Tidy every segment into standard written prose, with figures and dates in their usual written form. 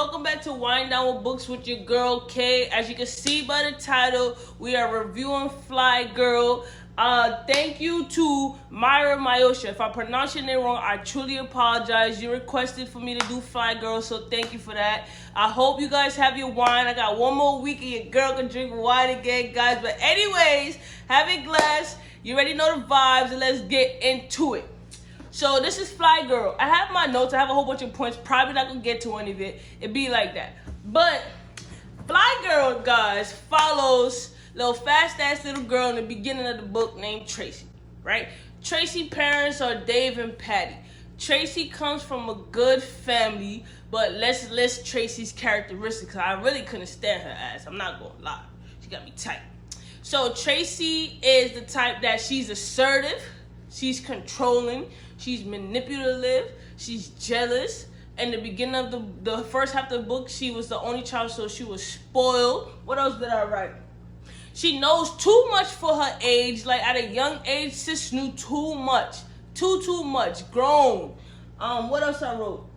welcome back to Wind Down with Books with your girl Kay. As you can see by the title, we are reviewing Flyy Girl. Thank you to Myra Mayosha. If I pronounce your name wrong, I truly apologize. You requested for me to do Flyy Girl, so thank you for that. I hope you guys have your wine. I got one more week and your girl can drink wine again, guys. But anyways, have a glass. You already know the vibes, and let's get into it. So this is Flyy Girl. I have my notes. I have a whole bunch of points. Probably not going to get to any of it. It be like that. But Flyy Girl, guys, follows little fast-ass little girl in the beginning of the book named Tracy, right? Tracy's parents are Dave and Patty. Tracy comes from a good family, but let's list Tracy's characteristics. I really couldn't stand her ass. I'm not going to lie. She got me tight. So Tracy is the type that she's assertive. She's controlling. She's manipulative. She's jealous. In the beginning of the first half of the book, she was the only child, so she was spoiled. What else did I write? She knows too much for her age. Like at a young age, sis knew too much. Too much. Grown. What else I wrote?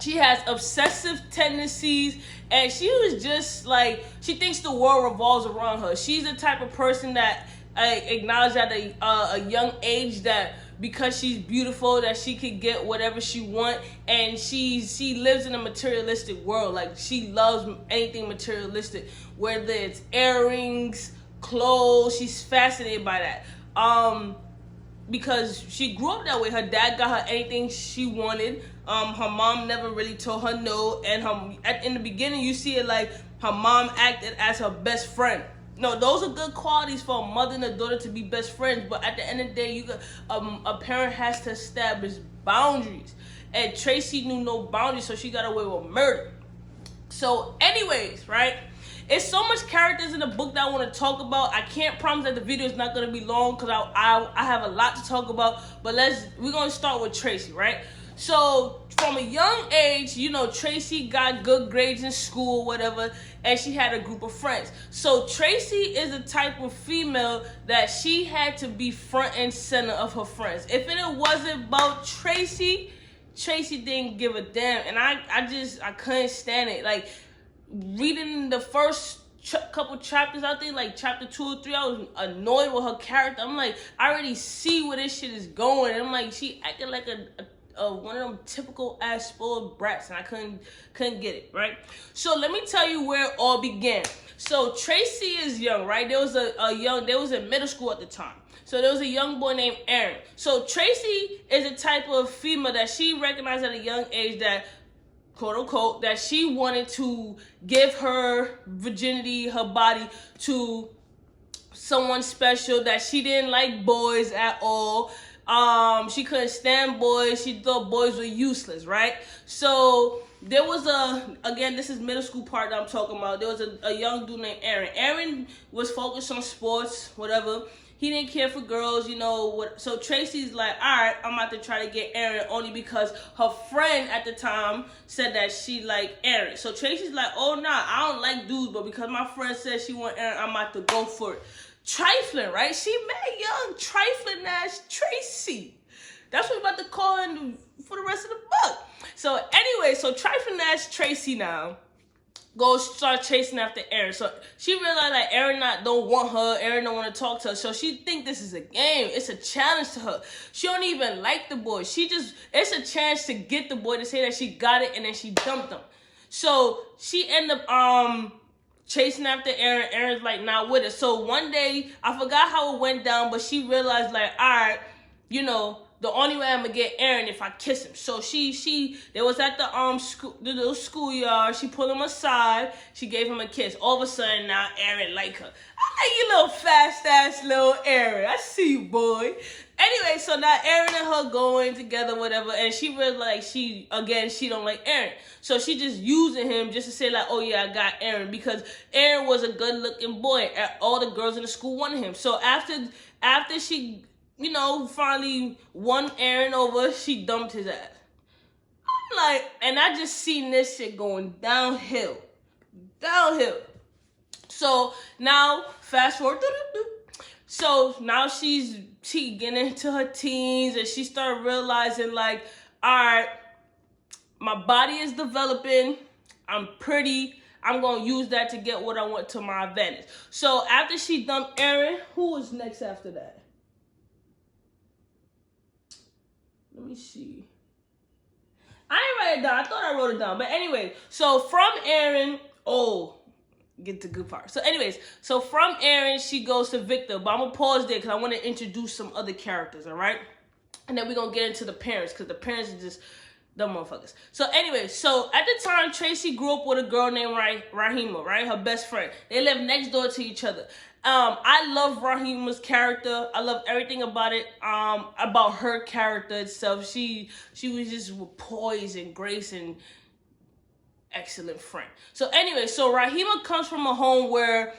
She has obsessive tendencies, and she was just like, she thinks the world revolves around her. She's the type of person that acknowledged at a young age that because she's beautiful, that she could get whatever she want, and she lives in a materialistic world. Like she loves anything materialistic, whether it's earrings, clothes. She's fascinated by that. Because she grew up that way. Her dad got her anything she wanted. Her mom never really told her no, and in the beginning you see it like her mom acted as her best friend. No, those are good qualities for a mother and a daughter to be best friends. But at the end of the day, a parent has to establish boundaries. And Tracy knew no boundaries, so she got away with murder. So anyways, right? It's so much characters in the book that I want to talk about. I can't promise that the video is not going to be long because I have a lot to talk about. But we're going to start with Tracy, right? So from a young age, you know, Tracy got good grades in school, whatever, and she had a group of friends. So Tracy is the type of female that she had to be front and center of her friends. If it wasn't about Tracy didn't give a damn, and I couldn't stand it. Like reading the first couple chapters, I think like chapter 2 or 3, I was annoyed with her character. I'm like, I already see where this shit is going. And I'm like, she acted like one of them typical ass spoiled brats, and I couldn't get it, right? So let me tell you where it all began. So Tracy is young, right? There was they was in middle school at the time. So there was a young boy named Aaron. So Tracy is a type of female that she recognized at a young age that, quote unquote, that she wanted to give her virginity, her body to someone special, that she didn't like boys at all. She couldn't stand boys. She thought boys were useless, right? So there was again, this is middle school part that I'm talking about. There was a young dude named Aaron. Aaron was focused on sports, whatever. He didn't care for girls, you know what. So Tracy's like, all right, I'm about to try to get Aaron, only because her friend at the time said that she liked Aaron. So Tracy's like, oh nah, I don't like dudes, but because my friend said she want Aaron, I'm about to go for it. Trifling, right? She made young, trifling ass Tracy. That's what we're about to call her for the rest of the book. So anyway, so trifling ass Tracy now goes start chasing after Aaron. So she realized like Aaron don't want her. Aaron don't want to talk to her. So she think this is a game. It's a challenge to her. She don't even like the boy. It's a chance to get the boy to say that she got it, and then she dumped him. So she ended up chasing after Aaron. Aaron's like not with her. So one day, I forgot how it went down, but she realized like, all right, you know, the only way I'm gonna get Aaron if I kiss him. So they was at the little schoolyard. She pulled him aside. She gave him a kiss. All of a sudden now Aaron like her. I like you, little fast ass little Aaron. I see you, boy. Anyway, so now Aaron and her going together, whatever, and she realized like she don't like Aaron. So she just using him just to say like, oh yeah, I got Aaron, because Aaron was a good looking boy. All the girls in the school wanted him. So after she, you know, finally won Aaron over, she dumped his ass. I'm like, and I just seen this shit going downhill. So now, fast forward. So now she getting into her teens, and she started realizing like, all right, my body is developing. I'm pretty. I'm gonna use that to get what I want to my advantage. So after she dumped Aaron, who was next after that? Let me see. I didn't write it down. I thought I wrote it down. But anyway, so from Aaron, get the good part. So anyways, so from Aaron, she goes to Victor. But I'm going to pause there because I want to introduce some other characters, all right? And then we're going to get into the parents because the parents are just dumb motherfuckers. So anyway, so at the time, Tracey grew up with a girl named Rahima, right? Her best friend. They lived next door to each other. I love Rahima's character. I love everything about it. About her character itself. She was just poised and grace and excellent friend. So anyway, so Rahima comes from a home where her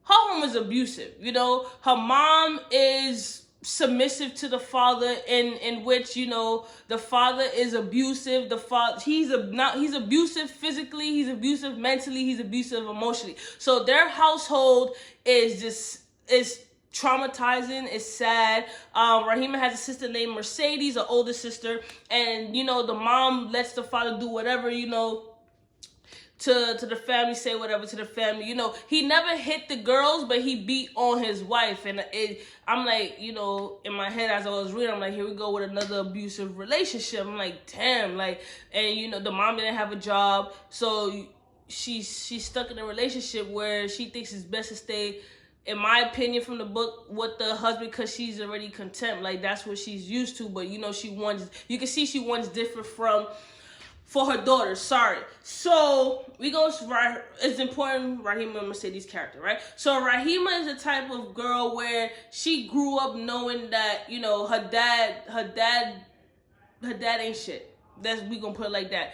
home is abusive. You know, her mom is submissive to the father, in which, you know, the father is abusive. The father, he's abusive physically, he's abusive mentally, he's abusive emotionally. So their household is traumatizing. It's sad. Rahima has a sister named Mercedes, an older sister, and you know, the mom lets the father do whatever, you know, to the family, say whatever to the family. You know, he never hit the girls, but he beat on his wife. And I'm like, you know, in my head as I was reading, I'm like, here we go with another abusive relationship. I'm like, damn, like, and you know, the mom didn't have a job, so she's stuck in a relationship where she thinks it's best to stay, in my opinion, from the book, with the husband, because she's already content. Like, that's what she's used to. But you know, you can see she wants different for her daughter. Sorry. So we go. It's important, Rahima and Mercedes' character, right? So Rahima is the type of girl where she grew up knowing that, you know, her dad ain't shit. We gonna put it like that.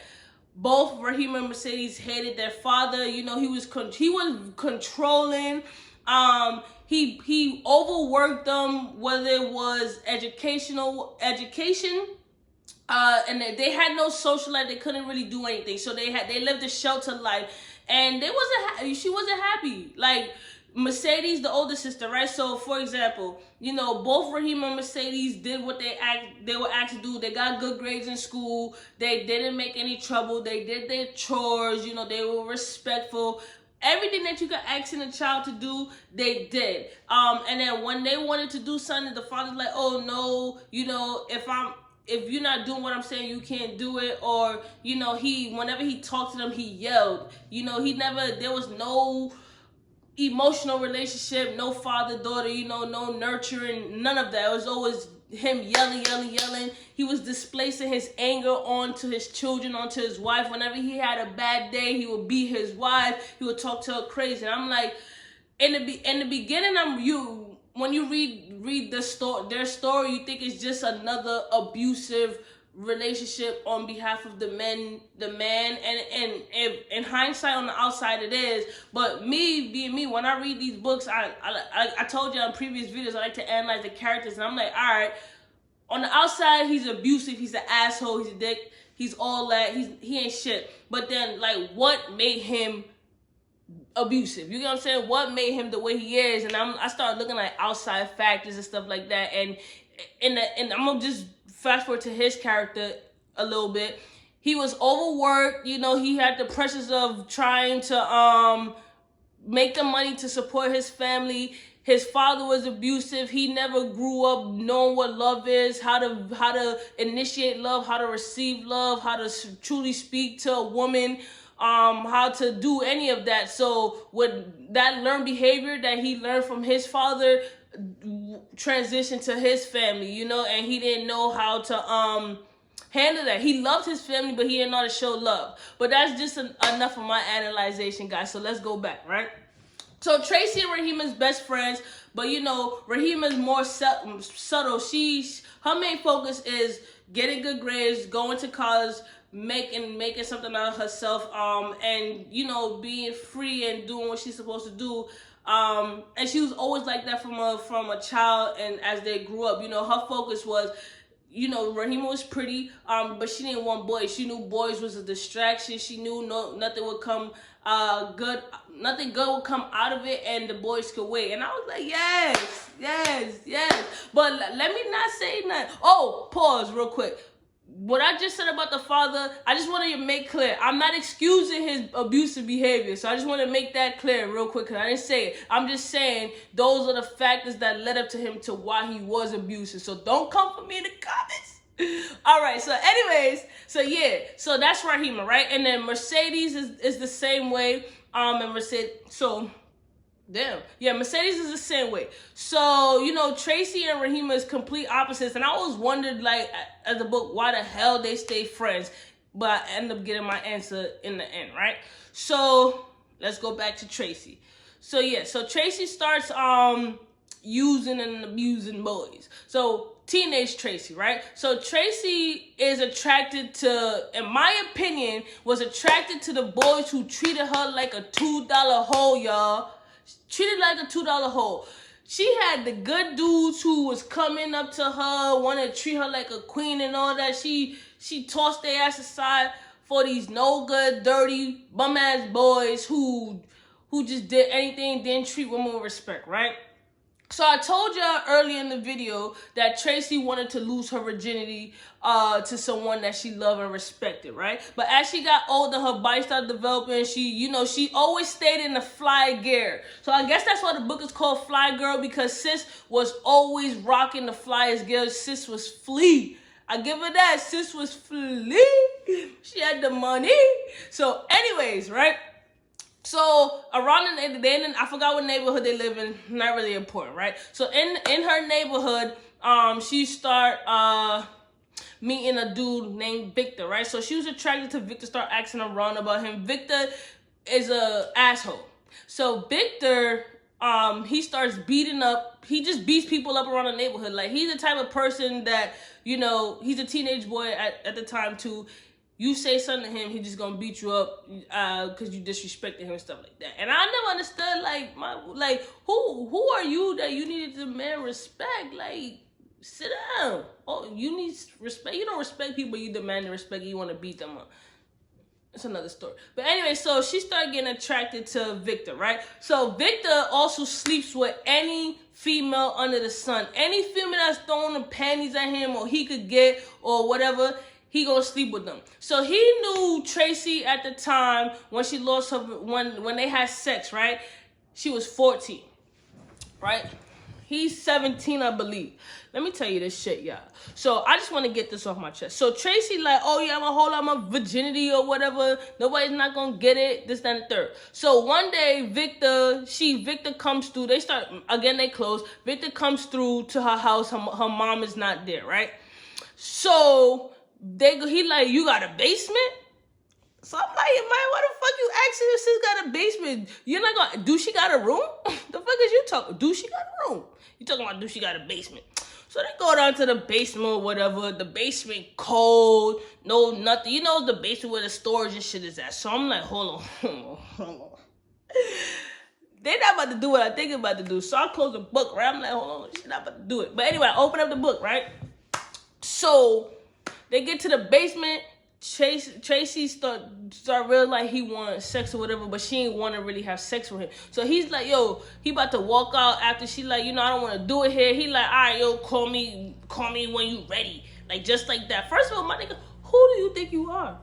Both Rahima and Mercedes hated their father. You know, he was controlling. He overworked them, whether it was education. And they had no social life. They couldn't really do anything. So they lived a sheltered life, and she wasn't happy. Like Mercedes, the older sister, right? So for example, you know, both Rahima and Mercedes did what they were asked to do. They got good grades in school. They didn't make any trouble. They did their chores. You know, they were respectful. Everything that you could ask a child to do, they did. And then when they wanted to do something, the father's like, oh no, you know, if you're not doing what I'm saying, you can't do it. Or, you know, whenever he talked to them, he yelled. You know, there was no emotional relationship, no father-daughter, you know, no nurturing, none of that. It was always him yelling. He was displacing his anger onto his children, onto his wife. Whenever he had a bad day, he would beat his wife. He would talk to her crazy. And I'm like, in the beginning, when you read their story, you think it's just another abusive relationship on behalf of the man, and in hindsight, on the outside it is. But me being me, when I read these books, I told you on previous videos, I like to analyze the characters, and I'm like, all right, on the outside he's abusive, he's an asshole, he's a dick, he's all that, he ain't shit. But then, like, what made him abusive? You get what I'm saying? What made him the way he is? And I started looking at outside factors and stuff like that. And I'm gonna just fast forward to his character a little bit. He was overworked. You know, he had the pressures of trying to make the money to support his family. His father was abusive. He never grew up knowing what love is, how to initiate love, how to receive love, how to truly speak to a woman, how to do any of that. So with that learned behavior that he learned from his father, transitioned to his family, you know, and he didn't know how to handle that. He loved his family, but he didn't know how to show love. But that's just enough of my analyzation, guys. So let's go back, right? So Tracey and Rahima's best friends, but you know, Rahima's more subtle. Her main focus is getting good grades, going to college, making something out of herself, and you know, being free and doing what she's supposed to do. And she was always like that from a child, and as they grew up, you know, her focus was, you know, Rahima was pretty, but she didn't want boys. She knew boys was a distraction. She knew nothing would come nothing good would come out of it, and the boys could wait. And I was like, yes. But let me not say nothing. Oh, pause real quick. what I just said about the father, I just want to make clear. I'm not excusing his abusive behavior. So I just want to make that clear real quick because I didn't say it. I'm just saying those are the factors that led up to him to why he was abusive. So don't come for me in the comments. All right. So anyways, so yeah. So that's Rahima, right? And then Mercedes is the same way. And Mercedes, so... Damn. Yeah, Mercedes is the same way. So, you know, Tracy and Rahima is complete opposites. And I always wondered, like, as a book, why the hell they stay friends. But I end up getting my answer in the end, right? So, let's go back to Tracy. So, yeah. So, Tracy starts using and abusing boys. So, teenage Tracy, right? So, Tracy is attracted to, in my opinion, was attracted to the boys who treated her like a $2 hoe, y'all. Treated like a $2 hoe. She had the good dudes who was coming up to her, wanted to treat her like a queen and all that. She tossed their ass aside for these no good, dirty, bum ass boys who just did anything, didn't treat women with respect, right? So I told y'all earlier in the video that Tracy wanted to lose her virginity to someone that she loved and respected, right? But as she got older, her body started developing. She always stayed in the Flyy Girl. So I guess that's why the book is called Flyy Girl, because sis was always rocking the Flyest Girl. Sis was Flyy. I give her that. Sis was Flyy. She had the money. So anyways, right? So around I forgot what neighborhood they live in. Not really important, right? So in her neighborhood, she start meeting a dude named Victor, right? So she was attracted to Victor, start asking around about him. Victor is a asshole. So Victor, he starts beating up. He just beats people up around the neighborhood. Like, he's the type of person that, you know, he's a teenage boy at the time too. You say something to him, he just gonna beat you up because you disrespected him and stuff like that. And I never understood, who are you that you needed to demand respect? Like, sit down. Oh, you need respect. You don't respect people, you demand respect, you want to beat them up. It's another story. But anyway, so she started getting attracted to Victor, right? So Victor also sleeps with any female under the sun. Any female that's throwing the panties at him or he could get or whatever, he gonna sleep with them. So he knew Tracy at the time when she lost her, when they had sex, right? She was 14, right? He's 17, I believe. Let me tell you this shit, y'all. So I just want to get this off my chest. So Tracy like, oh yeah, I'm gonna hold out my virginity or whatever. Nobody's not gonna get it, this, that, and the third. So one day, Victor comes through. They start, again, they close. Victor comes through to her house. Her mom is not there, right? So he like, you got a basement? So I'm like, man, why the fuck you asking if sis got a basement? You're not gonna, do she got a room? The fuck is you talking? Do she got a room? You talking about do she got a basement? So they go down to the basement or whatever. The basement cold, no nothing. You know the basement where the storage and shit is at. So I'm like, hold on. They're not about to do what I think they're about to do. So I close the book, right? I'm like, hold on, she's not about to do it. But anyway, I open up the book, right? So they get to the basement. Tracy start real like he wanted sex or whatever, but she ain't want to really have sex with him. So he's like, yo, he about to walk out after she like, you know, I don't want to do it here. He like, all right, yo, call me when you ready. Like, just like that. First of all, my nigga, who do you think you are?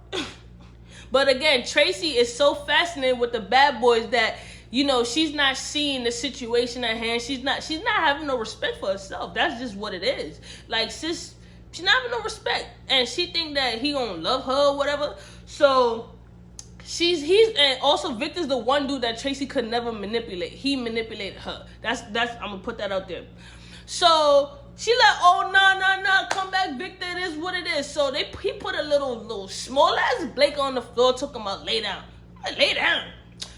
But again, Tracy is so fascinated with the bad boys that, you know, she's not seeing the situation at hand. She's not having no respect for herself. That's just what it is. Like, sis, she's not having no respect, and she think that he gonna love her or whatever. So and also Victor's the one dude that Tracy could never manipulate. He manipulated her. That's I'm gonna put that out there. So she like, oh no, come back, Victor. It is what it is. So he put a little small ass Blake on the floor, took him out, lay down. I lay down.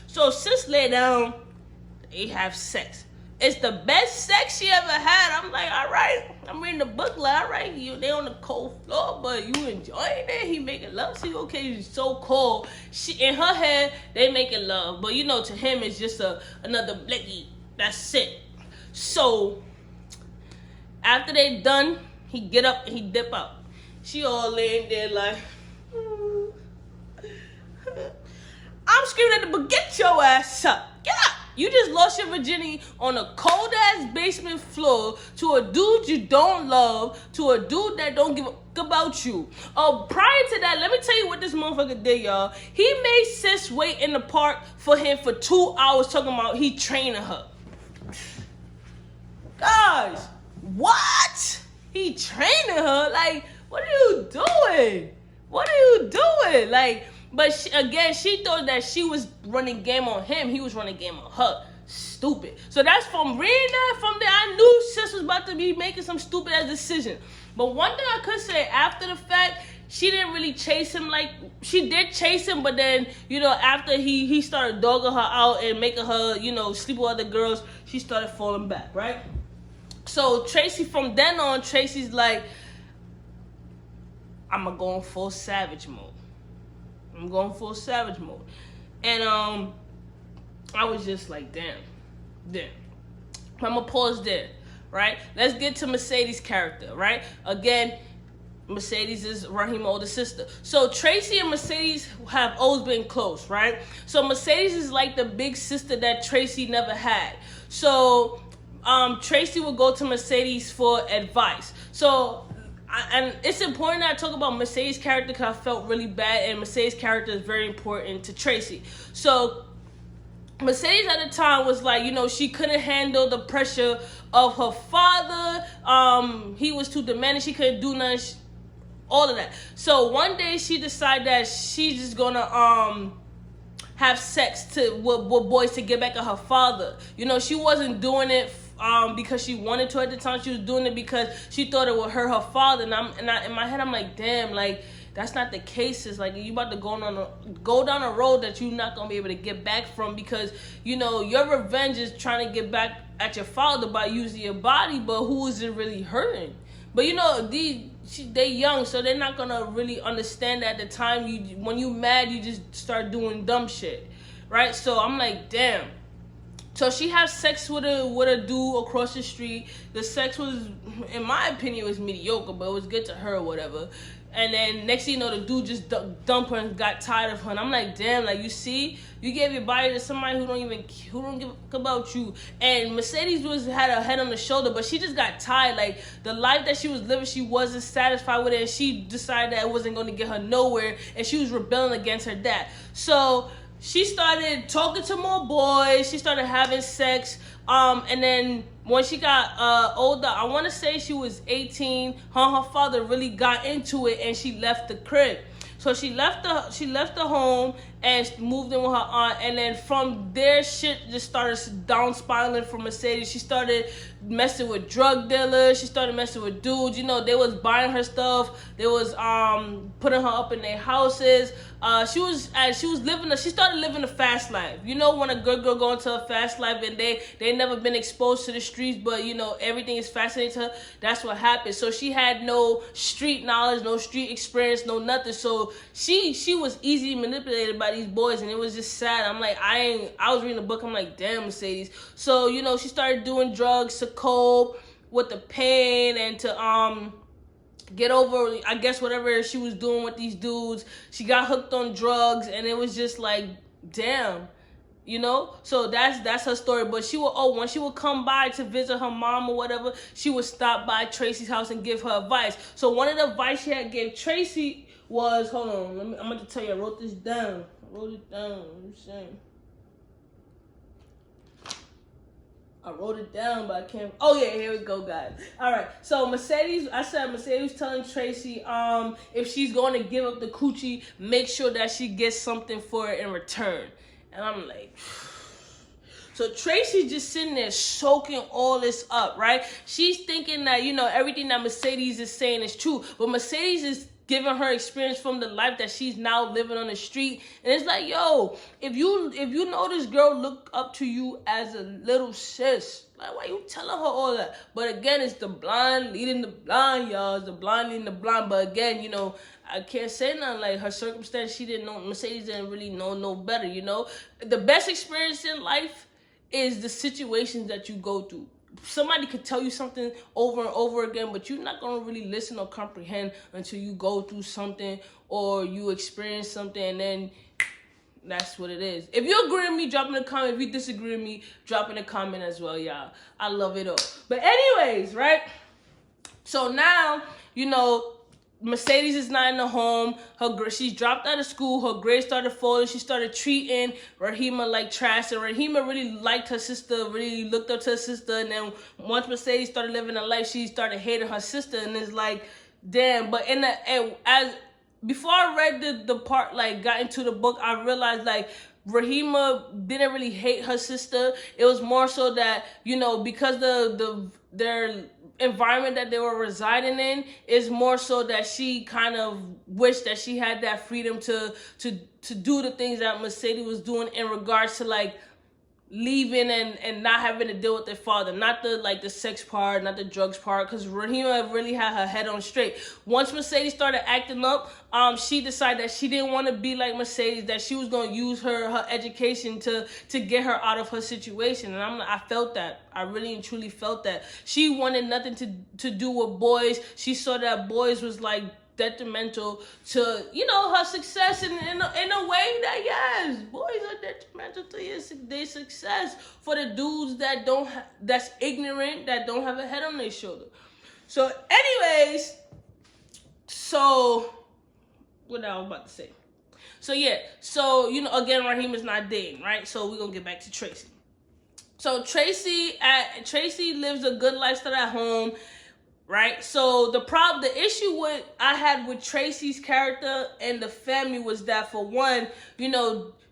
So sis lay down. They have sex. It's the best sex she ever had. I'm like, all right. I'm reading the book, like, all right, they on the cold floor, but you enjoying it. He making love. See, okay, he's so cold. In her head, they making love, but you know, to him, it's just another blicky. That's it. So after they done, he get up and he dip out. She all laying there like, I'm screaming at the book, get your ass up, get up. You just lost your virginity on a cold ass basement floor to a dude you don't love, to a dude that don't give a fuck about you. Prior to that, let me tell you what this motherfucker did, y'all. He made sis wait in the park for him for 2 hours talking about he training her. Guys, what? He training her? Like, what are you doing? What are you doing? Like, but she thought that she was running game on him. He was running game on her. Stupid. So that's from reading that from there. I knew sis was about to be making some stupid ass decision. But one thing I could say after the fact, she didn't really chase him. Like, she did chase him, but then, you know, after he started dogging her out and making her, you know, sleep with other girls, she started falling back, right? So Tracey, from then on, Tracey's like, I'm gonna go in full savage mode. I'm going full savage mode. And I was just like, damn. I'm gonna pause there, right? Let's get to Mercedes' character, right? Again, Mercedes is Rahima's older sister. So Tracey and Mercedes have always been close, right? So Mercedes is like the big sister that Tracey never had. So Tracey would go to Mercedes for advice. So and it's important that I talk about Mercedes' character because I felt really bad, and Mercedes' character is very important to Tracey. So Mercedes at the time was like, you know, she couldn't handle the pressure of her father. He was too demanding. She couldn't do nothing. All of that. So one day she decided that she's just gonna have sex with boys to get back at her father. You know, she wasn't doing it because she wanted to at the time. She was doing it because she thought it would hurt her father. And in my head, I'm like, damn, like, that's not the case. It's like, you about to go down a road that you're not going to be able to get back from, because, you know, your revenge is trying to get back at your father by using your body, but who is it really hurting? But, you know, they young, so they're not going to really understand that at the time. When you mad, you just start doing dumb shit, right? So I'm like, damn. So she has sex with a dude across the street. The sex was, in my opinion, was mediocre, but it was good to her or whatever. And then next thing you know, the dude just dumped her and got tired of her. And I'm like, damn, like, you see, you gave your body to somebody who don't give a fuck about you. And Mercedes had her head on the shoulder, but she just got tired. Like, the life that she was living, she wasn't satisfied with it, and she decided that it wasn't going to get her nowhere, and she was rebelling against her dad. So she started talking to more boys. She started having sex. And then when she got older, I want to say she was 18, her father really got into it, and she left the crib. So she left the home and moved in with her aunt, and then from there, shit just started down spiraling for Mercedes. She started messing with drug dealers. She started messing with dudes. You know, they was buying her stuff. They was putting her up in their houses. She started living a fast life. You know, when a good girl go into a fast life and they never been exposed to the streets, but, you know, everything is fascinating to her. That's what happened. So she had no street knowledge, no street experience, no nothing. So she was easily manipulated by these boys, and it was just sad. I'm like, I was reading the book. I'm like, damn, Mercedes. So, you know, she started doing drugs to cope with the pain and to get over, I guess, whatever she was doing with these dudes. She got hooked on drugs, and it was just like, damn, you know. So that's her story. But when she would come by to visit her mom or whatever, she would stop by Tracey's house and give her advice. So one of the advice she had gave Tracey was, hold on, I'm going to tell you, I wrote this down. I wrote it down, but I can't. Oh yeah, here we go, guys. All right. So Mercedes was telling Tracey, if she's going to give up the coochie, make sure that she gets something for it in return. And I'm like, so Tracey's just sitting there soaking all this up, right? She's thinking that, you know, everything that Mercedes is saying is true, but Mercedes is giving her experience from the life that she's now living on the street. And it's like, yo, if you know this girl look up to you as a little sis, like, why you telling her all that? But again, it's the blind leading the blind, y'all. It's the blind leading the blind. But again, you know, I can't say nothing. Like, her circumstance, she didn't know, Mercedes didn't really know no better, you know. The best experience in life is the situations that you go through. Somebody could tell you something over and over again, but you're not going to really listen or comprehend until you go through something or you experience something, and then That's what it is. If you agree with me, drop in a comment. If you disagree with me, drop in a comment as well, y'all. I love it all. But anyways, right? So now, Mercedes is not in the home. She dropped out of school. Her grades started falling. She started treating Rahima like trash. And Rahima really liked her sister, really looked up to her sister. And then once Mercedes started living her life, she started hating her sister. And it's like, damn. But before I read the part, got into the book, I realized, Rahima didn't really hate her sister. It was more so that, because their environment that they were residing in is more so that she kind of wished that she had that freedom to do the things that Mercedes was doing in regards to, leaving and not having to deal with their father, not the sex part, not the drugs part, because Rahima really had her head on straight. Once Mercedes started acting up, she decided that she didn't want to be like Mercedes, that she was going to use her education to get her out of her situation. And I felt that. I really and truly felt that. She wanted nothing to do with boys. She saw that boys was detrimental to her success in a way that, yes, boys are detrimental to their success for the dudes that's ignorant, that don't have a head on their shoulder. So anyways, what I was about to say. Again, Rahima's not dating, right? So we're gonna get back to Tracey. So Tracey lives a good lifestyle at home. Right, so the issue I had with Tracey's character and the family was that, for one,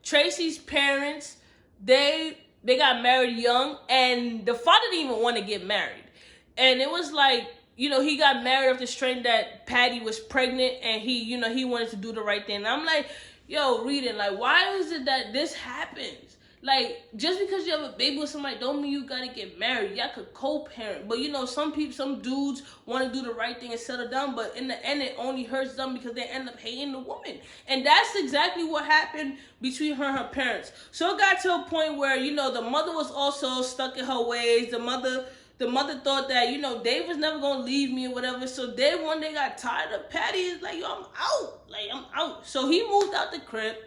Tracey's parents, they got married young, and the father didn't even want to get married, and it was he got married off the strength that Patty was pregnant, and he wanted to do the right thing. And I'm like, reading, why is it that this happens? Just because you have a baby with somebody don't mean you gotta get married. Y'all could co-parent. But some dudes want to do the right thing and settle down, but in the end it only hurts them because they end up hating the woman. And that's exactly what happened between her and her parents. So it got to a point where, the mother was also stuck in her ways. The mother thought that, Dave was never gonna leave me or whatever. So Dave one day got tired of Patty. Is like, I'm out. I'm out. So he moved out the crib.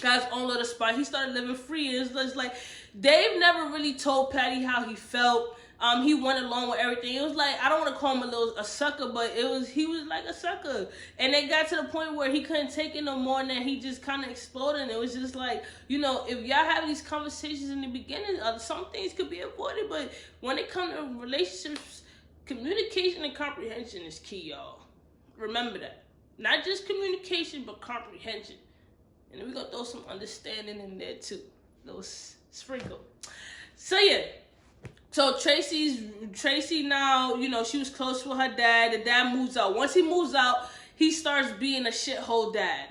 Got his own little spot. He started living free. It's like Dave never really told Patty how he felt. He went along with everything. It was I don't want to call him a sucker, but he was like a sucker. And it got to the point where he couldn't take it no more, and then he just kind of exploded. And it was just if y'all have these conversations in the beginning, some things could be avoided. But when it comes to relationships, communication and comprehension is key, y'all. Remember that. Not just communication, but comprehension. And then we're going to throw some understanding in there too. Those sprinkle. So So Tracey now, she was close with her dad. The dad moves out. Once he moves out, he starts being a shithole dad.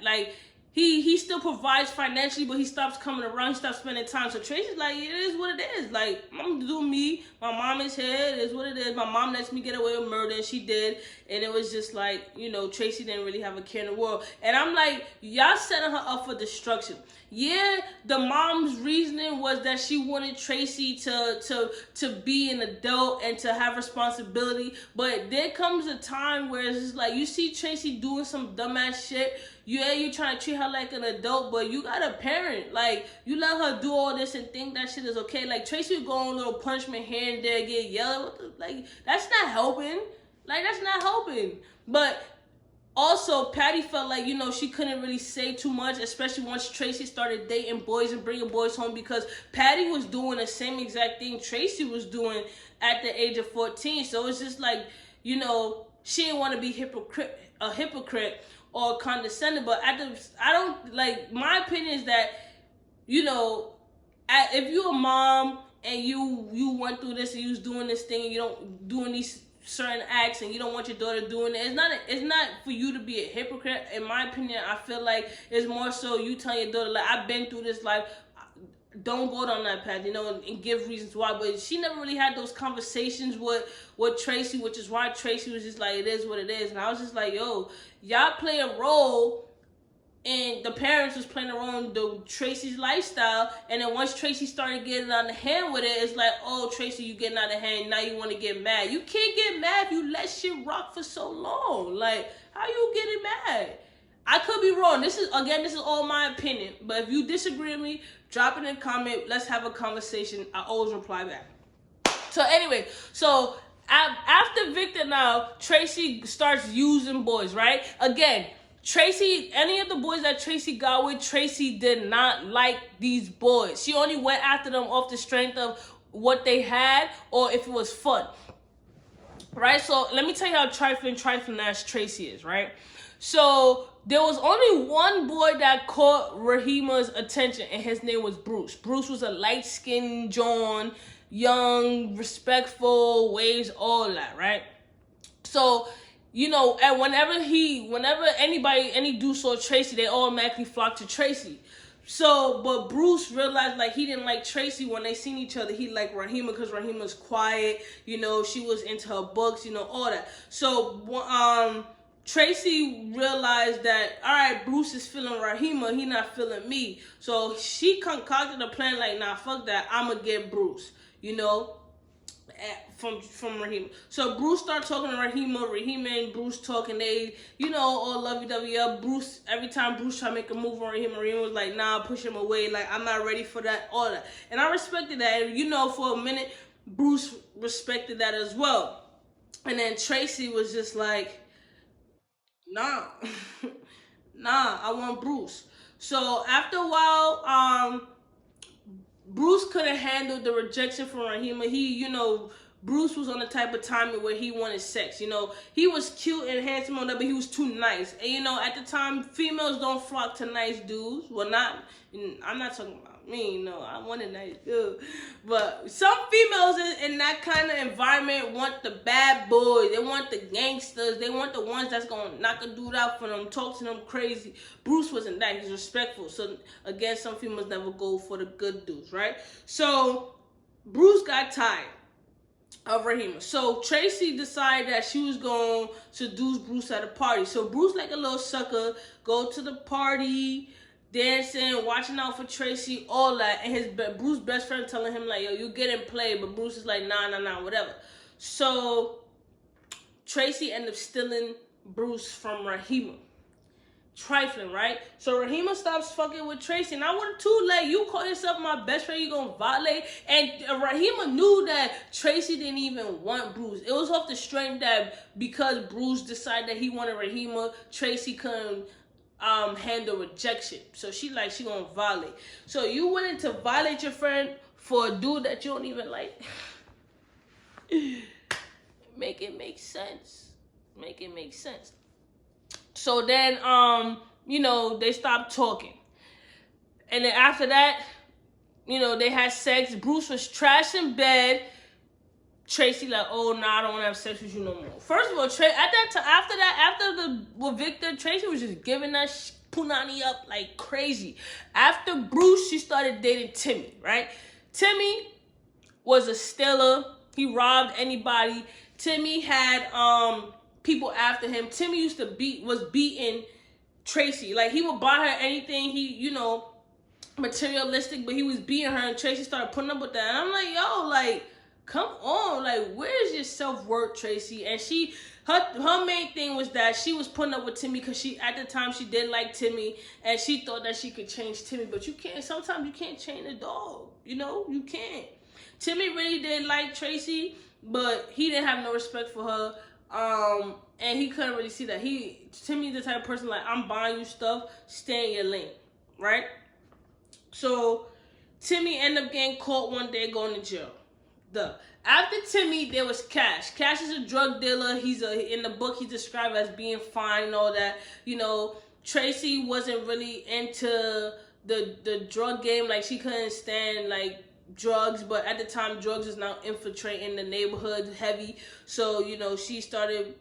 He still provides financially, but he stops coming around. He stops spending time. So Tracy's like, it is what it is. I'm gonna do me. My mom is here. It is what it is. My mom lets me get away with murder, and she did. And it was just Tracy didn't really have a care in the world. And I'm like, y'all setting her up for destruction. Yeah, the mom's reasoning was that she wanted Tracey to be an adult and to have responsibility. But there comes a time where it's just you see Tracey doing some dumbass shit. You trying to treat her like an adult, but you got a parent. You let her do all this and think that shit is okay. Tracey would go on a little punishment here and there, get yelled. That's not helping. That's not helping. But also, Patty felt she couldn't really say too much, especially once Tracey started dating boys and bringing boys home, because Patty was doing the same exact thing Tracey was doing at the age of 14. So it's just she didn't want to be a hypocrite or condescending. But I don't my opinion is that if you're a mom and you went through this and you was doing this thing and you don't doing these certain acts and you don't want your daughter doing it, it's not for you to be a hypocrite. In my opinion, I feel it's more so you telling your daughter I've been through this life, don't go down that path, and give reasons why. But she never really had those conversations with Tracey, which is why Tracey was just it is what it is. And I was just y'all play a role, and the parents was playing a role in Tracey's lifestyle. And then once Tracey started getting out of hand with it, it's oh, Tracey, you getting out of hand, now you want to get mad. You can't get mad if you let shit rock for so long. How you getting mad? I could be wrong. This is all my opinion. But if you disagree with me, drop it in a comment. Let's have a conversation. I always reply back. So anyway, so after Victor now, Tracey starts using boys, right? Again, Tracey, any of the boys that Tracey got with, Tracey did not like these boys. She only went after them off the strength of what they had or if it was fun. Right? So let me tell you how trifling ass Tracey is, right? So there was only one boy that caught Rahima's attention, and his name was Bruce. Bruce was a light-skinned John, young, respectful, ways, all that, right? So, you know, and whenever any dude saw Tracey, they automatically flocked to Tracey. So, but Bruce realized, like, he didn't like Tracey when they seen each other. He liked Rahima because Rahima's quiet, you know, she was into her books, you know, all that. So, Tracey realized that, all right, Bruce is feeling Rahima, he not feeling me. So she concocted a plan like, nah, fuck that, I'ma get Bruce, you know, from Rahima. So Bruce started talking to Rahima and Bruce talking, they, you know, all lovey-dovey up. Bruce, every time Bruce tried to make a move on Rahima was like, nah, push him away, like, I'm not ready for that, all that. And I respected that, and you know, for a minute, Bruce respected that as well. And then Tracey was just like, nah, I want Bruce. So after a while, Bruce couldn't handle the rejection from Rahima. You know, Bruce was on the type of timing where he wanted sex. You know, he was cute and handsome on that, but he was too nice. And you know, at the time, females don't flock to nice dudes. Well, I'm not talking about me, no, I want a nice dude. But some females in that kind of environment want the bad boys. They want the gangsters. They want the ones that's going to knock a dude out for them, talk to them crazy. Bruce wasn't that. He's respectful. So, again, some females never go for the good dudes, right? So, Bruce got tired of Rahima. So, Tracey decided that she was going to seduce Bruce at a party. So, Bruce, like a little sucker, go to the party, dancing, watching out for Tracey, all that, and Bruce's best friend telling him like, yo, you getting played, but Bruce is like, nah, whatever. So Tracey ended up stealing Bruce from Rahima. Trifling, right? So Rahima stops fucking with Tracey, and I would too, like, you call yourself my best friend, you gonna violate? And Rahima knew that Tracey didn't even want Bruce. It was off the strength that because Bruce decided that he wanted Rahima, Tracey couldn't handle rejection. So she gonna violate. So you willing to violate your friend for a dude that you don't even like? Make it make sense. So then you know, they stopped talking. And then after that, you know, they had sex. Bruce was trash in bed. Tracey like, oh, nah, I don't want to have sex with you no more. First of all, with Victor, Tracey was just giving that punani up like crazy. After Bruce, she started dating Timmy, right? Timmy was a stealer. He robbed anybody. Timmy had people after him. Timmy was beating Tracey. Like, he would buy her anything. He, you know, materialistic, but he was beating her, and Tracey started putting up with that. And I'm like, yo, like, come on, like, where's your self-worth, Tracey? And her main thing was that she was putting up with Timmy because at the time she did like Timmy, and she thought that she could change Timmy, but you can't. Sometimes you can't change a dog, you know, you can't. Timmy really did like Tracey, but he didn't have no respect for her, and he couldn't really see that. Timmy's the type of person like, I'm buying you stuff, stay in your lane, right? So Timmy ended up getting caught one day going to jail. After Timmy, there was Cash. Cash is a drug dealer. In the book, he's described as being fine and all that. You know, Tracey wasn't really into the drug game. Like, she couldn't stand, like, drugs. But at the time, drugs is now infiltrating the neighborhood heavy. So, you know, she started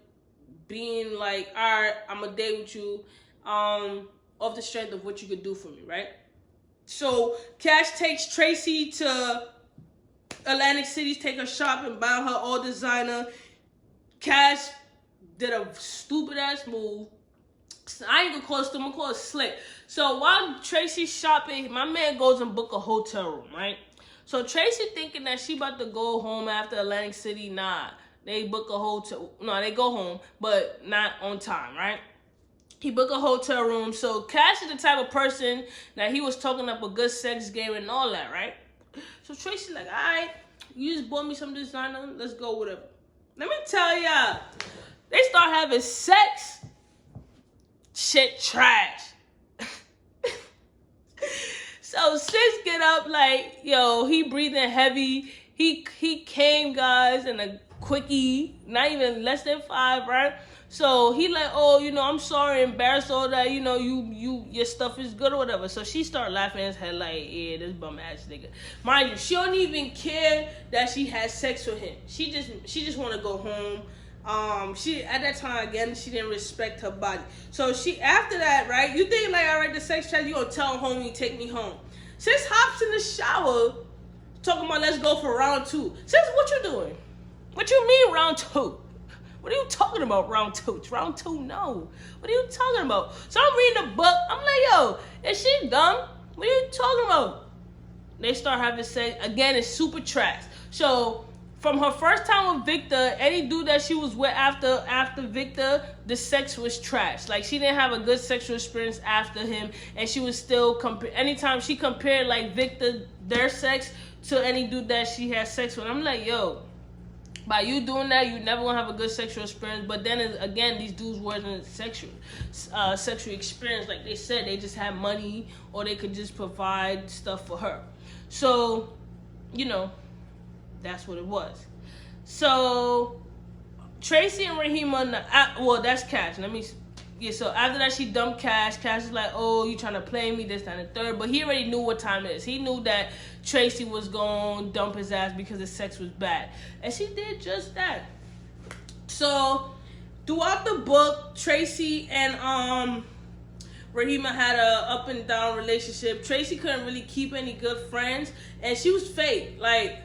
being like, all right, I'm going to date with you off the strength of what you could do for me, right? So, Cash takes Tracey to Atlantic City, take her shopping, buy her all designer. Cash did a stupid ass move. I ain't gonna call it stupid, I'm gonna call it slick. So while Tracey's shopping, my man goes and book a hotel room, right? So Tracey thinking that she about to go home after Atlantic City. Nah, they book a hotel. No, they go home, but not on time, right? He booked a hotel room. So Cash is the type of person that he was talking up a good sex game and all that, right? So Tracy like, all right, you just bought me some designer. Let's go, whatever. Let me tell y'all, they start having sex. Shit trash. So sis get up like, yo, he breathing heavy. He came, guys, in a quickie, not even less than 5, right? So he like, oh, you know, I'm sorry, embarrassed, all that, you know, your stuff is good or whatever. So she start laughing in his head like, yeah, this bum ass nigga. Mind you, she don't even care that she had sex with him. She just want to go home. She at that time again, she didn't respect her body. So she after that, right? You think like, all right, the sex chat, you gonna tell homie take me home? Sis hops in the shower, talking about let's go for round 2. Sis, what you doing? What you mean round 2? What are you talking about, round 2? It's round 2, no. What are you talking about? So I'm reading the book. I'm like, yo, is she dumb? What are you talking about? They start having sex. Again, it's super trash. So from her first time with Victor, any dude that she was with after Victor, the sex was trash. Like, she didn't have a good sexual experience after him, and she was still anytime she compared like Victor, their sex, to any dude that she had sex with. I'm like, yo, by you doing that, you never gonna have a good sexual experience. But then again, these dudes wasn't sexual experience. Like they said, they just had money, or they could just provide stuff for her. So, you know, that's what it was. So Tracy and Rahima, well, that's Cash. So after that, she dumped Cash. Cash is like, oh, you trying to play me, this, that, and the third. But he already knew what time it is. He knew that Tracy was going to dump his ass because his sex was bad. And she did just that. So throughout the book, Tracy and Rahima had a up and down relationship. Tracy couldn't really keep any good friends. And she was fake. Like,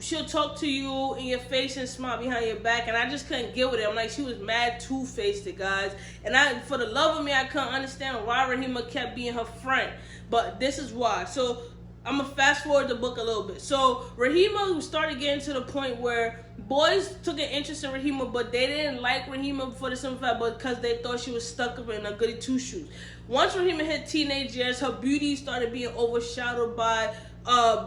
she'll talk to you in your face and smile behind your back, and I just couldn't get with it. I'm like, she was mad two-faced, guys. And for the love of me, I couldn't understand why Rahima kept being her friend. But this is why. So I'm going to fast forward the book a little bit. So Rahima started getting to the point where boys took an interest in Rahima, but they didn't like Rahima for the simple fact because they thought she was stuck up in a goody two-shoes. Once Rahima hit teenage years, her beauty started being overshadowed by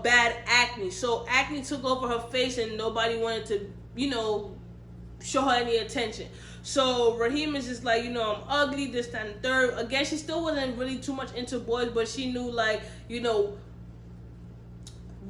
bad acne. So acne took over her face and nobody wanted to, you know, show her any attention. So Rahima's just like, you know, I'm ugly, this, that, and third. Again, she still wasn't really too much into boys, but she knew, like, you know,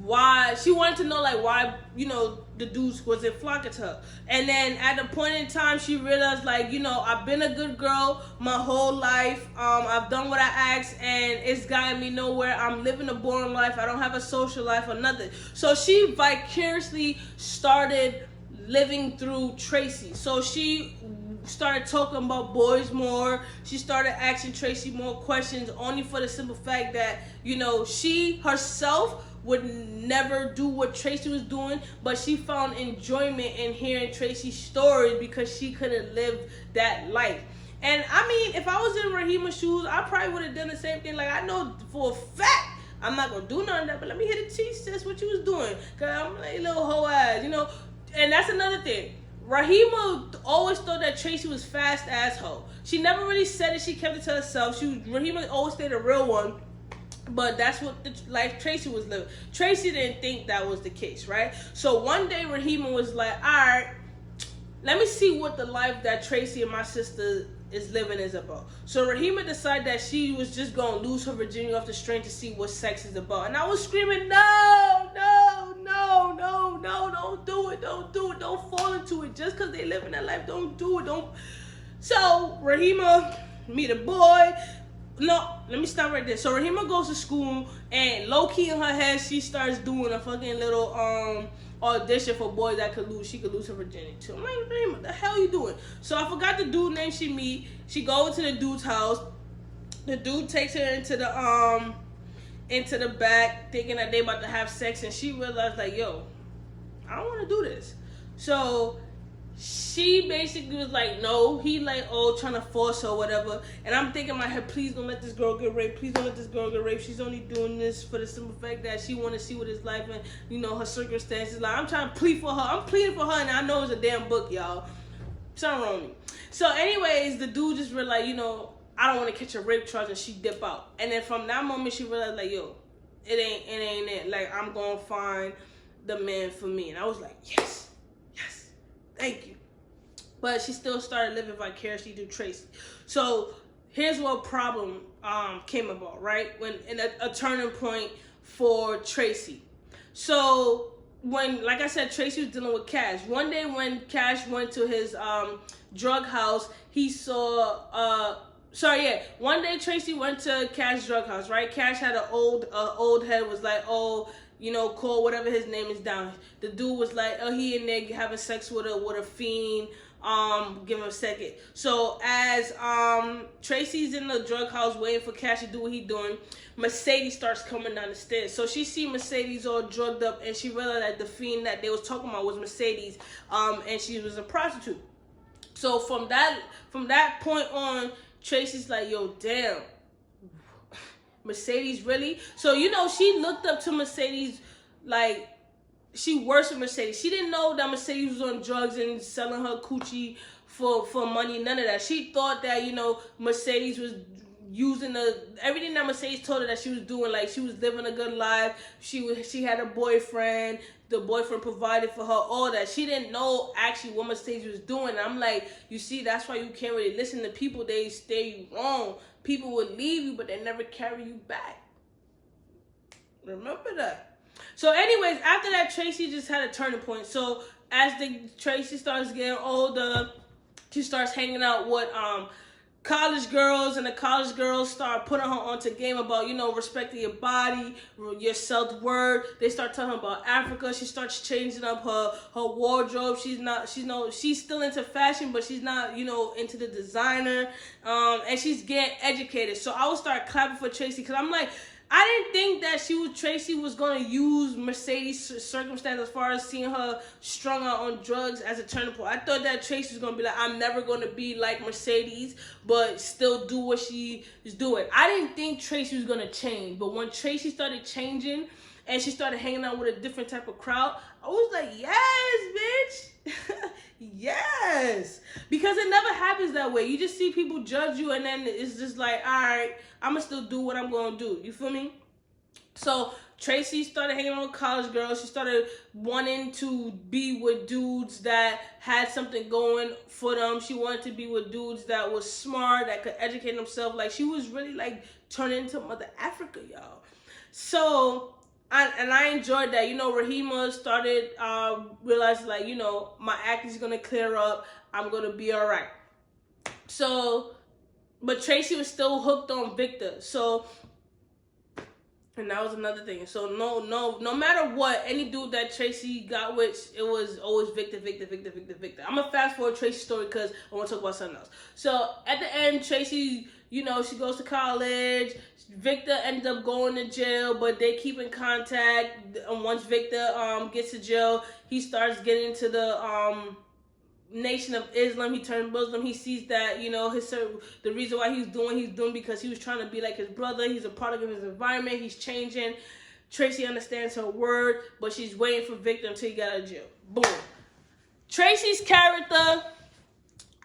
why she wanted to know, like, why, you know, the dudes wasn't flocking to her. And then at the point in time, she realized, like, you know, I've been a good girl my whole life. I've done what I asked, and it's gotten me nowhere. I'm living a boring life. I don't have a social life or nothing. So she vicariously started living through Tracy. So she started talking about boys more. She started asking Tracy more questions, only for the simple fact that, you know, she herself would never do what Tracy was doing, but she found enjoyment in hearing Tracy's stories because she couldn't live that life. And I mean, if I was in Rahima's shoes, I probably would have done the same thing. Like, I know for a fact I'm not gonna do none of that, but let me hear the tea, sis, what you was doing, cause I'm like, little hoe ass, you know. And that's another thing. Rahima always thought that Tracy was fast asshole. She never really said it. She kept it to herself. Rahima always stayed a real one. But that's what the life Tracy was living. Tracy didn't think that was the case, right? So one day Rahima was like, all right, let me see what the life that Tracy and my sister is living is about. So Rahima decided that she was just going to lose her virginity off the string to see what sex is about. And I was screaming, no, no, no, no, no, don't do it, don't do it, don't fall into it. Just because they live in that life, don't do it, don't. So Rahima meet a boy. No, let me stop right there. So Rahima goes to school, and low-key in her head, she starts doing a fucking little audition for boys that she could lose her virginity to. I'm like, Rahima, what the hell you doing? So I forgot the dude name she meet. She goes to the dude's house. The dude takes her into the back, thinking that they about to have sex, and she realized, like, yo, I don't want to do this. So she basically was like, no. He like, oh, trying to force her or whatever. And I'm thinking in my head, please don't let this girl get raped. Please don't let this girl get raped. She's only doing this for the simple fact that she want to see what it's like and, you know, her circumstances. Like, I'm trying to plead for her. I'm pleading for her, and I know it's a damn book, y'all. Something wrong with me. So anyways, the dude just realized, you know, I don't want to catch a rape charge, and she dip out. And then from that moment, she realized, like, yo, it ain't it. Like, I'm going to find the man for me. And I was like, yes, thank you. But she still started living vicariously through Tracey. So here's what problem came about, right? When in a turning point for Tracey. So when, like I said, Tracey was dealing with Cash. One day when Cash went to his drug house, he saw one day Tracey went to Cash's drug house, right? Cash had an old head, was like, oh, you know, call whatever his name is down. The dude was like, oh, he in there having sex with a fiend. Give him a second. So as Tracey's in the drug house waiting for Cash to do what he doing, Mercedes starts coming down the stairs. So she see Mercedes all drugged up, and she realized that the fiend that they was talking about was Mercedes, and she was a prostitute. So from that point on, Tracey's like, yo, damn, Mercedes really? So, you know, she looked up to Mercedes, like, she worshipped Mercedes. She didn't know that Mercedes was on drugs and selling her coochie for money, none of that. She thought that, you know, Mercedes was using everything that Mercedes told her that she was doing, like she was living a good life. She had a boyfriend. The boyfriend provided for her, all that. She didn't know actually what Mercedes was doing. And I'm like, you see, that's why you can't really listen to people. They steer you wrong. People will leave you, but they never carry you back. Remember that. So anyways, after that, Tracey just had a turning point. So as Tracey starts getting older, she starts hanging out with college girls, and the college girls start putting her onto game about, you know, respecting your body, your self-worth. They start telling her about Africa. She starts changing up her wardrobe. She's still into fashion, but she's not, you know, into the designer. And she's getting educated. So I would start clapping for Tracey, because I'm like, I didn't think that Tracey was going to use Mercedes' circumstance as far as seeing her strung out on drugs as a turning point. I thought that Tracey was going to be like, I'm never going to be like Mercedes, but still do what she is doing. I didn't think Tracey was going to change, but when Tracey started changing and she started hanging out with a different type of crowd, I was like, yes, bitch. Yes. Because it never happens that way. You just see people judge you, and then it's just like, all right, I'm going to still do what I'm going to do. You feel me? So Tracey started hanging out with college girls. She started wanting to be with dudes that had something going for them. She wanted to be with dudes that was smart, that could educate themselves. Like, she was really like turning into Mother Africa, y'all. So I enjoyed that. You know, Rahima started realizing, like, you know, my act is going to clear up. I'm going to be all right. So, but Tracey was still hooked on Victor. So, and that was another thing. So, no matter what, any dude that Tracey got with, it was always Victor. I'm going to fast forward Tracey's story because I want to talk about something else. So, at the end, Tracey, you know, she goes to college. Victor ended up going to jail, but they keep in contact. And once Victor gets to jail, he starts getting into the Nation of Islam. He turned Muslim. He sees that, you know, the reason why he's doing because he was trying to be like his brother. He's a product of his environment. He's changing. Tracey understands her word, but she's waiting for Victor until he got out of jail. Boom. Tracey's character,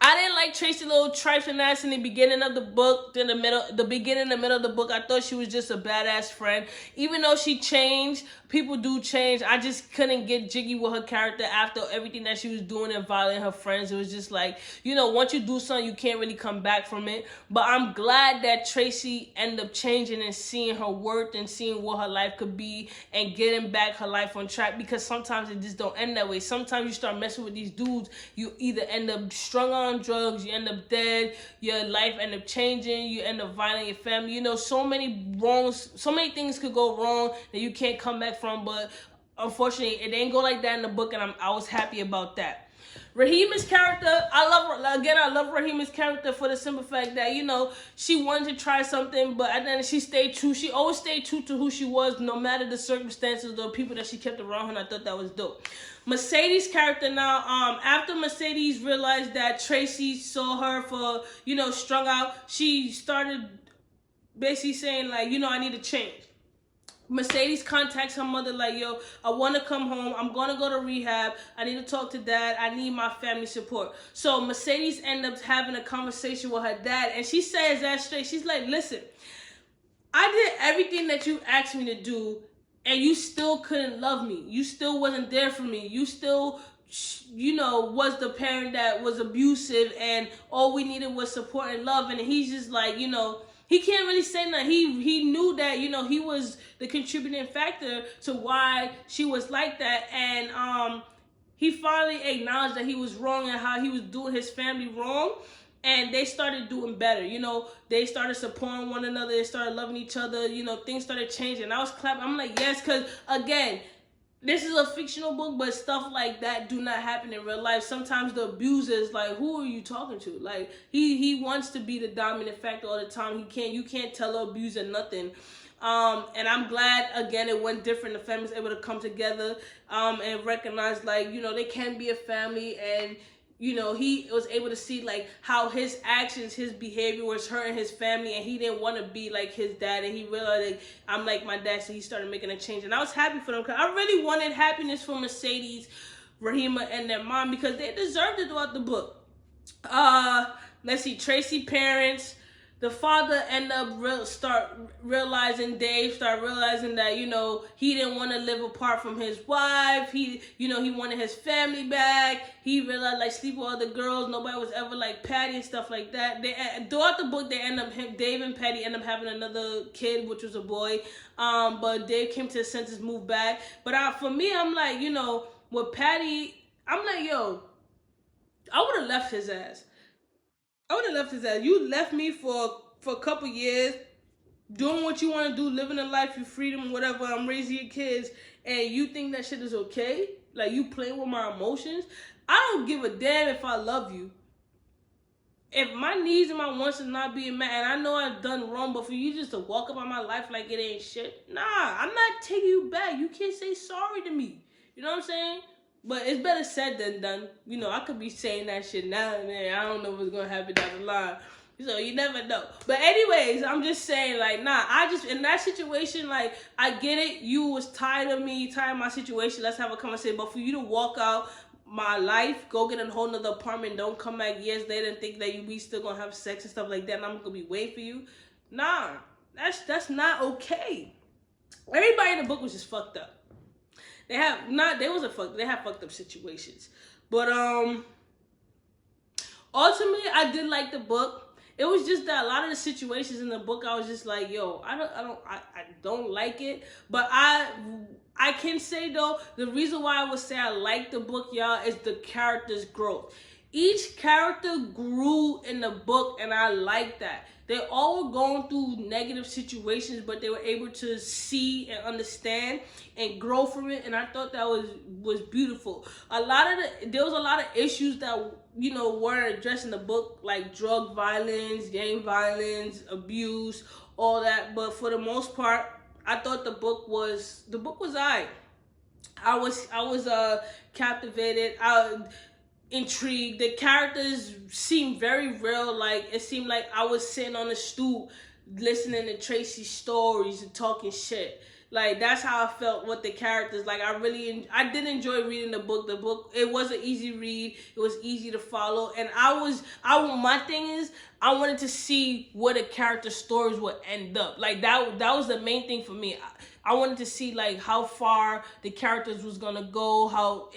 I didn't like Tracey little trifling ass in the beginning of the book. In the middle of the book, I thought she was just a badass friend. Even though she changed, people do change. I just couldn't get jiggy with her character after everything that she was doing and violating her friends. It was just like, you know, once you do something, you can't really come back from it. But I'm glad that Tracey ended up changing and seeing her worth and seeing what her life could be and getting back her life on track, because sometimes it just don't end that way. Sometimes you start messing with these dudes, you either end up strung on drugs, you end up dead, your life end up changing, you end up violating your family. You know, so many things could go wrong that you can't come back from, but unfortunately it didn't go like that in the book, and I was happy about that. Rahima's character, I love Rahima's character for the simple fact that, you know, she wanted to try something, but at the end she stayed true. She always stayed true to who she was, no matter the circumstances or people that she kept around her, and I thought that was dope. Mercedes' character now, after Mercedes realized that Tracey saw her for, you know, strung out, she started basically saying, like, you know, I need to change. Mercedes contacts her mother like, yo, I want to come home. I'm going to go to rehab. I need to talk to dad. I need my family support. So Mercedes ends up having a conversation with her dad, and she says that straight. She's like, listen, I did everything that you asked me to do, and you still couldn't love me. You still wasn't there for me. You still, was the parent that was abusive, and all we needed was support and love. And he's just like, he can't really say nothing. He knew that, he was the contributing factor to why she was like that. And he finally acknowledged that he was wrong and how he was doing his family wrong. And they started doing better. They started supporting one another. They started loving each other. Things started changing. I was clapping. I'm like, yes, because again, this is a fictional book, but stuff like that do not happen in real life. Sometimes the abuser is like, who are you talking to? Like, he wants to be the dominant factor all the time. You can't tell the abuser nothing. And I'm glad, again, it went different. The family's able to come together and recognize, like, they can be a family. And he was able to see like how his actions, his behavior was hurting his family, and he didn't want to be like his dad, and he realized, like, I'm like my dad, so he started making a change. And I was happy for them, because I really wanted happiness for Mercedes, Rahima, and their mom, because they deserved it throughout the book. Let's see, Tracy parents. The father ended up realizing that, he didn't want to live apart from his wife. He wanted his family back. He realized, like, sleep with other girls. Nobody was ever like Patty and stuff like that. Throughout the book, Dave and Patty end up having another kid, which was a boy. But Dave came to his senses, moved back. But for me, I'm like, with Patty, I'm like, yo, I would have left his ass. You left me for a couple years, doing what you want to do, living a life, your freedom, whatever. I'm raising your kids, and you think that shit is okay? Like, you playing with my emotions? I don't give a damn if I love you. If my needs and my wants are not being met, and I know I've done wrong, but for you just to walk up on my life like it ain't shit, nah, I'm not taking you back. You can't say sorry to me. You know what I'm saying? But it's better said than done. I could be saying that shit now and then. I don't know what's going to happen down the line. So you never know. But anyways, I'm just saying, like, nah, in that situation, like, I get it. You was tired of me, tired of my situation. Let's have a conversation. But for you to walk out my life, go get a whole nother apartment, don't come back years later and think that we still going to have sex and stuff like that, and I'm going to be waiting for you. Nah, that's not okay. Everybody in the book was just fucked up. They had fucked up situations. But ultimately, I did like the book. It was just that a lot of the situations in the book, I was just like, yo, I don't like it. But I can say, though, the reason why I would say I like the book, y'all, is the character's growth. Each character grew in the book, and I like that. They all were going through negative situations, but they were able to see and understand and grow from it, and I thought that was beautiful. There was a lot of issues that weren't addressed in the book, like drug violence, gang violence, abuse, all that. But for the most part, I thought the book was alright. I was captivated. Intrigued. The characters seemed very real. Like, it seemed like I was sitting on the stoop listening to Tracy's stories and talking shit. Like, that's how I felt with the characters. Like, I did enjoy reading the book. The book, it was an easy read. It was easy to follow. And my thing is, I wanted to see where the character stories would end up. Like, that was the main thing for me. I wanted to see, like, how far the characters was gonna go, how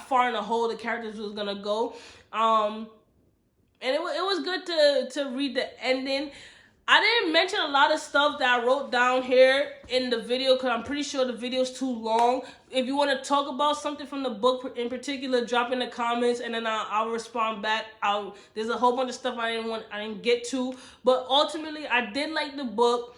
far in the whole the characters was gonna go. And it was good to read the ending. I didn't mention a lot of stuff that I wrote down here in the video, because I'm pretty sure the video's too long. If you want to talk about something from the book in particular, drop in the comments, and then I'll respond back. There's a whole bunch of stuff I didn't get to, but ultimately I did like the book.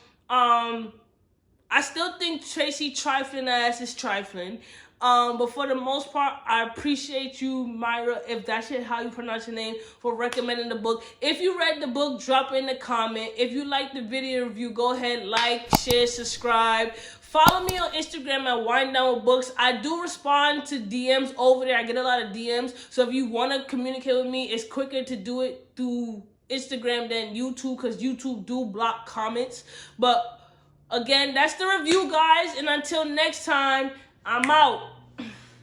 I still think Tracy trifling ass is trifling. But for the most part, I appreciate you, Myra, if that's how you pronounce your name, for recommending the book. If you read the book, drop it in the comment. If you like the video review, go ahead, like, share, subscribe. Follow me on Instagram at Wind Down with Books. I do respond to DMs over there. I get a lot of DMs. So if you want to communicate with me, it's quicker to do it through Instagram than YouTube, because YouTube do block comments. But Again, that's the review, guys. And until next time, I'm out.